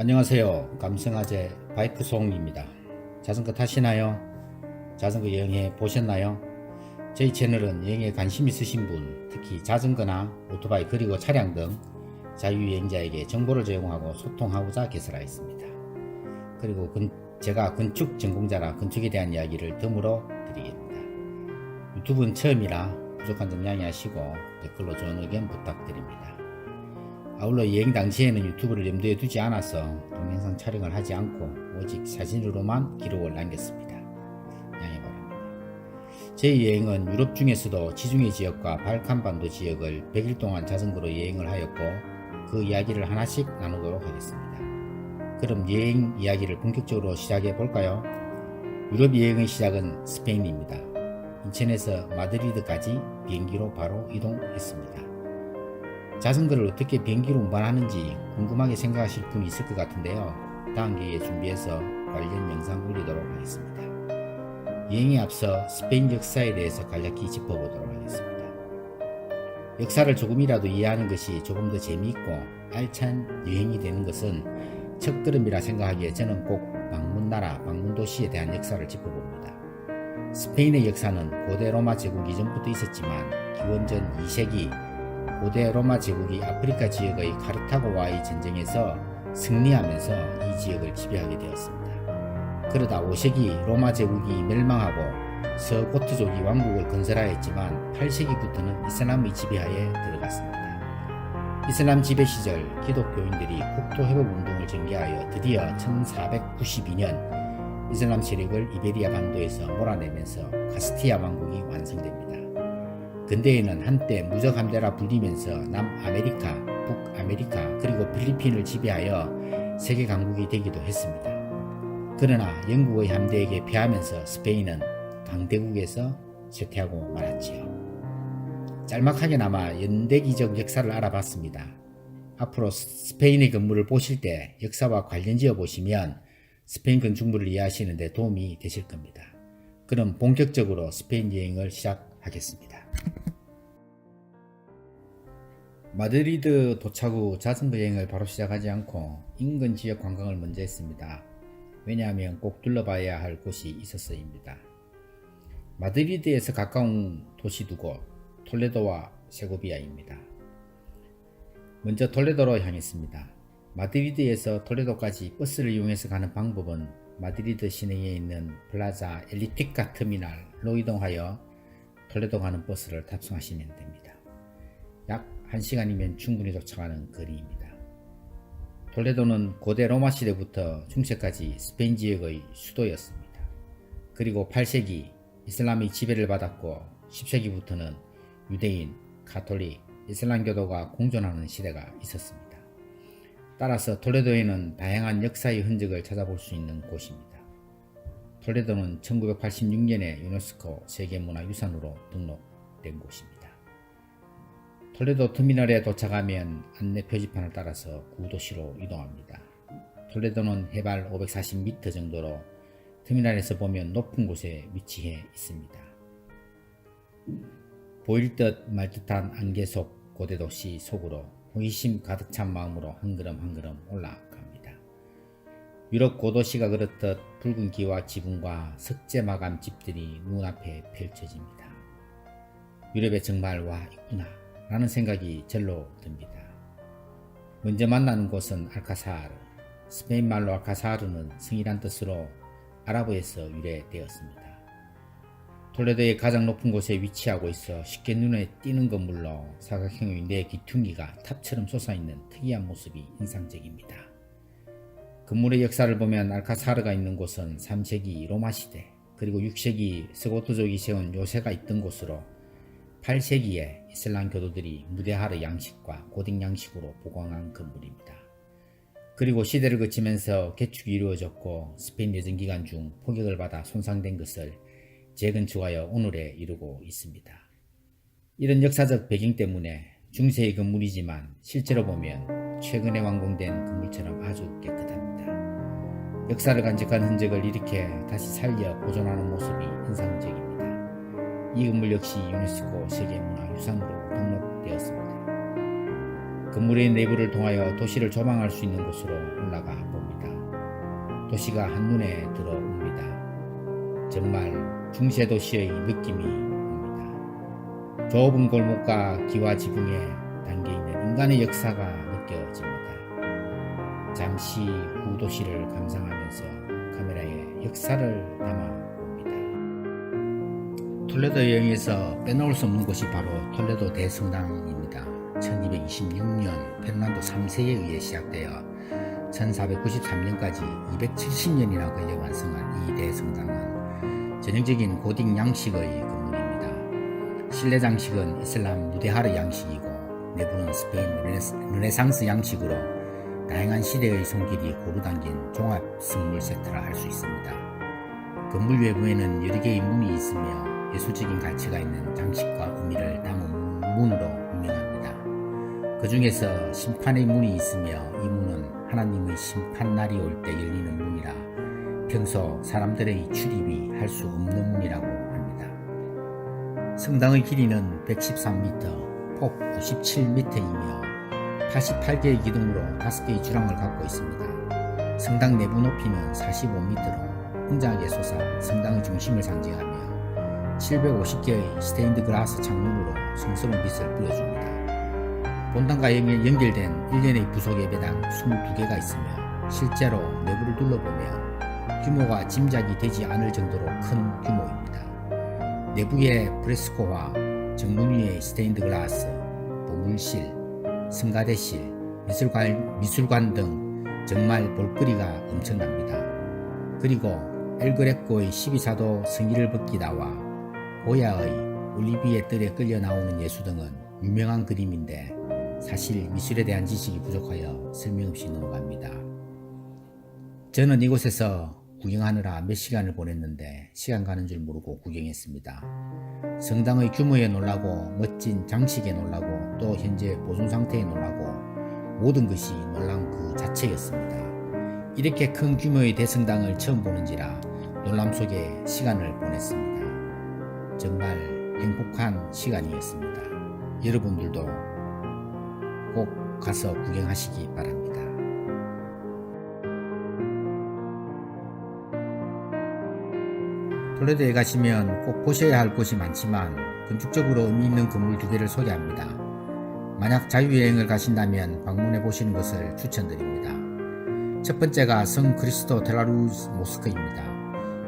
안녕하세요. 감성아재 바이크송입니다. 자전거 타시나요? 자전거 여행해 보셨나요? 저희 채널은 여행에 관심 있으신 분, 특히 자전거나 오토바이 그리고 차량 등 자유여행자에게 정보를 제공하고 소통하고자 개설하였습니다. 그리고 제가 건축 전공자라 건축에 대한 이야기를 덤으로 드리겠습니다. 유튜브는 처음이라 부족한 점 양해하시고 댓글로 좋은 의견 부탁드립니다. 아울러 여행 당시에는 유튜브를 염두에 두지 않아서 동영상 촬영을 하지 않고 오직 사진으로만 기록을 남겼습니다. 양해 바랍니다. 제 여행은 유럽 중에서도 지중해 지역과 발칸반도 지역을 100일 동안 자전거로 여행을 하였고 그 이야기를 하나씩 나누도록 하겠습니다. 그럼 여행 이야기를 본격적으로 시작해 볼까요? 유럽 여행의 시작은 스페인입니다. 인천에서 마드리드까지 비행기로 바로 이동했습니다. 자전거를 어떻게 비행기로 운반하는지 궁금하게 생각하실 분이 있을 것 같은데요. 다음 기회에 준비해서 관련 영상 올리도록 하겠습니다. 여행에 앞서 스페인 역사에 대해서 간략히 짚어보도록 하겠습니다. 역사를 조금이라도 이해하는 것이 조금 더 재미있고 알찬 여행이 되는 것은 첫걸음이라 생각하기에 저는 꼭 방문나라, 방문도시에 대한 역사를 짚어봅니다. 스페인의 역사는 고대 로마 제국 이전부터 있었지만 기원전 2세기 고대 로마 제국이 아프리카 지역의 카르타고와의 전쟁에서 승리하면서 이 지역을 지배하게 되었습니다. 그러다 5세기 로마 제국이 멸망하고 서고트족이 왕국을 건설하였지만 8세기부터는 이슬람의 지배하에 들어갔습니다. 이슬람 지배 시절 기독교인들이 국토회복운동을 전개하여 드디어 1492년 이슬람 세력을 이베리아 반도에서 몰아내면서 카스티아 왕국이 완성됩니다. 근대에는 한때 무적 함대라 불리면서 남아메리카, 북아메리카 그리고 필리핀을 지배하여 세계 강국이 되기도 했습니다. 그러나 영국의 함대에게 패하면서 스페인은 강대국에서 쇠퇴하고 말았지요. 짤막하게나마 연대기적 역사를 알아봤습니다. 앞으로 스페인의 건물을 보실 때 역사와 관련지어 보시면 스페인 건축물을 이해하시는 데 도움이 되실 겁니다. 그럼 본격적으로 스페인 여행을 시작하겠습니다. 마드리드 도착 후 자전거 여행을 바로 시작하지 않고 인근 지역 관광을 먼저 했습니다. 왜냐하면 꼭 둘러봐야 할 곳이 있어서입니다. 마드리드에서 가까운 도시 두 곳, 톨레도와 세고비아입니다. 먼저 톨레도로 향했습니다. 마드리드에서 톨레도까지 버스를 이용해서 가는 방법은 마드리드 시내에 있는 플라자 엘리티카 터미널로 이동하여 톨레도 가는 버스를 탑승하시면 됩니다. 약 1시간이면 충분히 도착하는 거리입니다. 톨레도는 고대 로마 시대부터 중세까지 스페인 지역의 수도였습니다. 그리고 8세기 이슬람의 지배를 받았고 10세기부터는 유대인, 가톨릭, 이슬람교도가 공존하는 시대가 있었습니다. 따라서 톨레도에는 다양한 역사의 흔적을 찾아볼 수 있는 곳입니다. 톨레도는 1986년에 유네스코 세계문화유산으로 등록된 곳입니다. 톨레도 터미널에 도착하면 안내 표지판을 따라서 구도시로 이동합니다. 톨레도는 해발 540m 정도로 터미널에서 보면 높은 곳에 위치해 있습니다. 보일 듯 말 듯한 안개 속 고대 도시 속으로 호기심 가득 찬 마음으로 한 걸음 한 걸음 올라갑니다. 유럽 고도시가 그렇듯 붉은 기와 지붕과 석재 마감 집들이 눈앞에 펼쳐집니다. 유럽에 정말 와 있구나 라는 생각이 절로 듭니다. 먼저 만나는 곳은 알카사르. 스페인 말로 알카사르는 성이란 뜻으로 아랍어에서 유래되었습니다. 톨레도의 가장 높은 곳에 위치하고 있어 쉽게 눈에 띄는 건물로 사각형의 네 귀퉁이가 탑처럼 솟아있는 특이한 모습이 인상적입니다. 건물의 역사를 보면 알카사르가 있는 곳은 3세기 로마 시대 그리고 6세기 서고트족이 세운 요새가 있던 곳으로 8세기에 이슬람 교도들이 무대하르 양식과 고딕 양식으로 보강한 건물입니다. 그리고 시대를 거치면서 개축이 이루어졌고 스페인 내전 기간 중 포격을 받아 손상된 것을 재건축하여 오늘에 이르고 있습니다. 이런 역사적 배경 때문에 중세의 건물이지만 실제로 보면 최근에 완공된 건물처럼 아주 깨끗합니다. 역사를 간직한 흔적을 이렇게 다시 살려 보존하는 모습이 인상적입니다. 이 건물 역시 유네스코 세계문화유산으로 등록되었습니다. 건물의 내부를 통하여 도시를 조망할 수 있는 곳으로 올라가 봅니다. 도시가 한눈에 들어옵니다. 정말 중세도시의 느낌이 옵니다. 좁은 골목과 기와 지붕에 담겨있는 인간의 역사가 느껴집니다. 잠시 후 도시를 감상하면서 카메라에 역사를 담아봅니다. 톨레도 여행에서 빼놓을 수 없는 곳이 바로 톨레도 대성당입니다. 1226년 페르난도 3세에 의해 시작되어 1493년까지 270년이나 걸려 완성한 이 대성당은 전형적인 고딕 양식의 건물입니다. 실내 장식은 이슬람 무데하르 양식이고 내부는 스페인 르네상스 양식으로 다양한 시대의 손길이 고루 담긴 종합 성물 세트라 할 수 있습니다. 건물 외부에는 여러 개의 문이 있으며 예술적인 가치가 있는 장식과 의미를 담은 문으로 유명합니다. 그 중에서 심판의 문이 있으며 이 문은 하나님의 심판날이 올 때 열리는 문이라 평소 사람들의 출입이 할 수 없는 문이라고 합니다. 성당의 길이는 113m, 폭 97m이며 88개의 기둥으로 5개의 주랑을 갖고 있습니다. 성당 내부 높이는 45m로 웅장하게 솟아 성당의 중심을 상징하며 750개의 스테인드 글라스 창문으로 성스러운 빛을 뿌려줍니다. 본당과 연결된 1년의 부속 예배당 22개가 있으며 실제로 내부를 둘러보면 규모가 짐작이 되지 않을 정도로 큰 규모입니다. 내부의 프레스코와 정문 위의 스테인드 글라스, 보물실, 성가대실, 미술관 등 정말 볼거리가 엄청납니다. 그리고 엘그레코의 12사도 성의를 벗기 나와 고야의 올리비에 뜰에 끌려 나오는 예수 등은 유명한 그림인데 사실 미술에 대한 지식이 부족하여 설명없이 넘어갑니다. 저는 이곳에서 구경하느라 몇 시간을 보냈는데 시간 가는 줄 모르고 구경했습니다. 성당의 규모에 놀라고 멋진 장식에 놀라고 또 현재 보존 상태에 놀라고 모든 것이 놀라운 그 자체였습니다. 이렇게 큰 규모의 대성당을 처음 보는지라 놀람 속에 시간을 보냈습니다. 정말 행복한 시간이었습니다. 여러분들도 꼭 가서 구경하시기 바랍니다. 톨레도에 가시면 꼭 보셔야 할 곳이 많지만 건축적으로 의미 있는 건물 2개를 소개합니다. 만약 자유여행을 가신다면 방문해 보시는 것을 추천드립니다. 첫 번째가 성 크리스토 델라루즈 모스크입니다.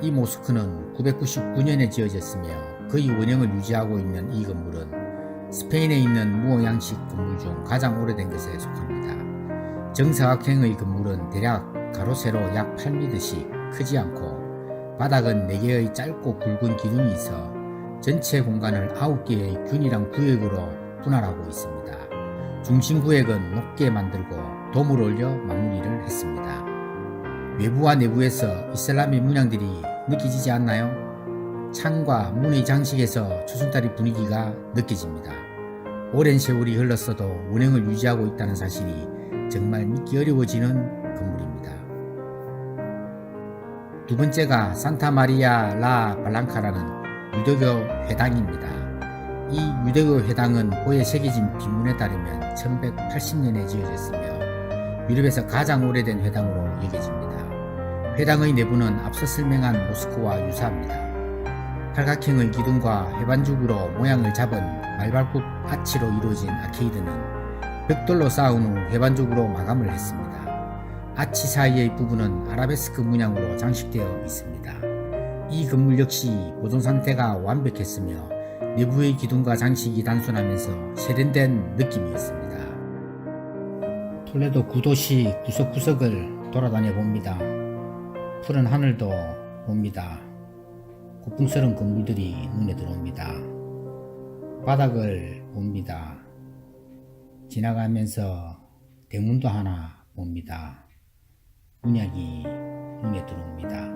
이 모스크는 999년에 지어졌으며 그의 원형을 유지하고 있는 이 건물은 스페인에 있는 무어 양식 건물 중 가장 오래된 것에 속합니다. 정사각형의 건물은 대략 가로 세로 약 8m씩 크지 않고 바닥은 4개의 짧고 굵은 기둥이 있어 전체 공간을 9개의 균일한 구역으로 분할하고 있습니다. 중심 구역은 높게 만들고 돔을 올려 마무리를 했습니다. 외부와 내부에서 이슬람의 문양들이 느껴지지 않나요? 창과 문의 장식에서 초승달의 분위기가 느껴집니다. 오랜 세월이 흘렀어도 원형을 유지하고 있다는 사실이 정말 믿기 어려워지는 건물입니다. 두 번째가 산타 마리아 라 발랑카라는 유대교 회당입니다. 이 유대교 회당은 보에 새겨진 비문에 따르면 1180년에 지어졌으며 유럽에서 가장 오래된 회당으로 여겨집니다. 회당의 내부는 앞서 설명한 모스크와 유사합니다. 팔각형의 기둥과 해반죽으로 모양을 잡은 말발굽 아치로 이루어진 아케이드는 벽돌로 쌓은 후 해반죽으로 마감을 했습니다. 아치 사이의 부분은 아라베스크 문양으로 장식되어 있습니다. 이 건물 역시 보존 상태가 완벽했으며 내부의 기둥과 장식이 단순하면서 세련된 느낌이었습니다. 톨레도 구도시 구석구석을 돌아다녀 봅니다. 푸른 하늘도 봅니다. 고풍스러운 건물들이 눈에 들어옵니다. 바닥을 봅니다. 지나가면서 대문도 하나 봅니다. 문양이 눈에 들어옵니다.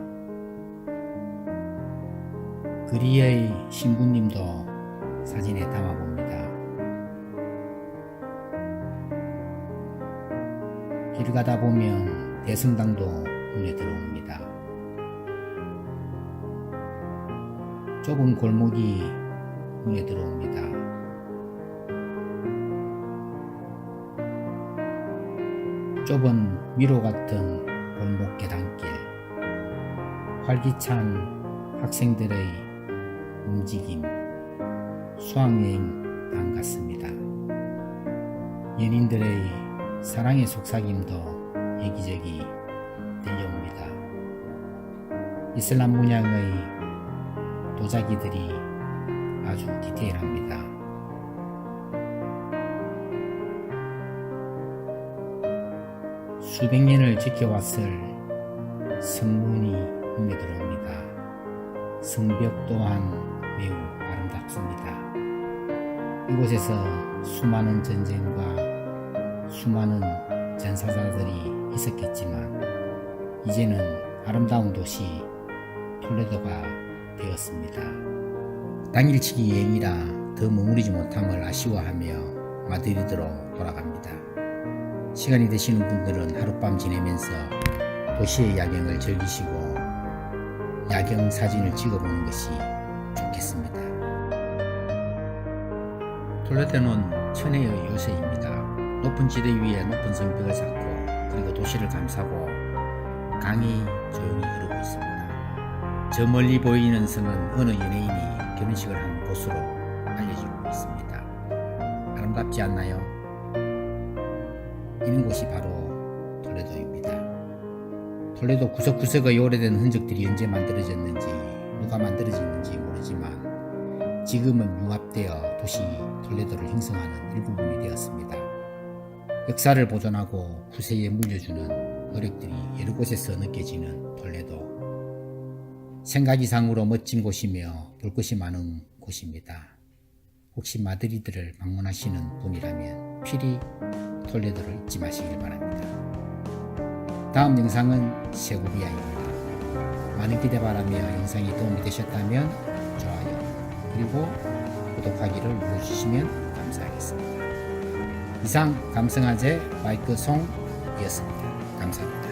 그리의 신부님도 사진에 담아봅니다. 길 가다 보면 대성당도 눈에 들어옵니다. 좁은 골목이 눈에 들어옵니다. 좁은 미로 같은 골목 계단길, 활기찬 학생들의 움직임, 수학여행 단 같습니다. 연인들의 사랑의 속삭임도 여기저기 들려옵니다. 이슬람 문양의 도자기들이 아주 디테일합니다. 수백 년을 지켜왔을 성문이 눈에 들어옵니다. 성벽 또한 매우 아름답습니다. 이곳에서 수많은 전쟁과 수많은 전사자들이 있었겠지만 이제는 아름다운 도시 톨레도가 되었습니다. 당일치기 여행이라 더 머무르지 못함을 아쉬워하며 마드리드로 돌아갑니다. 시간이 되시는 분들은 하룻밤 지내면서 도시의 야경을 즐기시고 야경 사진을 찍어보는 것이 좋겠습니다. 톨레도는 천혜의 요새입니다. 높은 지대 위에 높은 성벽을 쌓고 그리고 도시를 감싸고 강이 조용히 흐르고 있습니다. 저 멀리 보이는 성은 어느 연예인이 결혼식을 한 곳으로 알려지고 있습니다. 아름답지 않나요? 이런 곳이 바로 톨레도입니다. 톨레도 구석구석의 오래된 흔적들이 언제 만들어졌는지 누가 만들어졌는지 모르지만 지금은 융합되어 도시 톨레도를 형성하는 일부분이 되었습니다. 역사를 보존하고 후세에 물려주는 노력들이 여러 곳에서 느껴지는 톨레도. 생각 이상으로 멋진 곳이며 볼 것이 많은 곳입니다. 혹시 마드리드를 방문하시는 분이라면 필히 톨레도를 잊지 마시길 바랍니다. 다음 영상은 세고비아입니다. 많은 기대 바라며 영상이 도움이 되셨다면 좋아요 그리고 구독하기를 눌러주시면 감사하겠습니다. 이상 감성아재 마이크 송이었습니다. 감사합니다.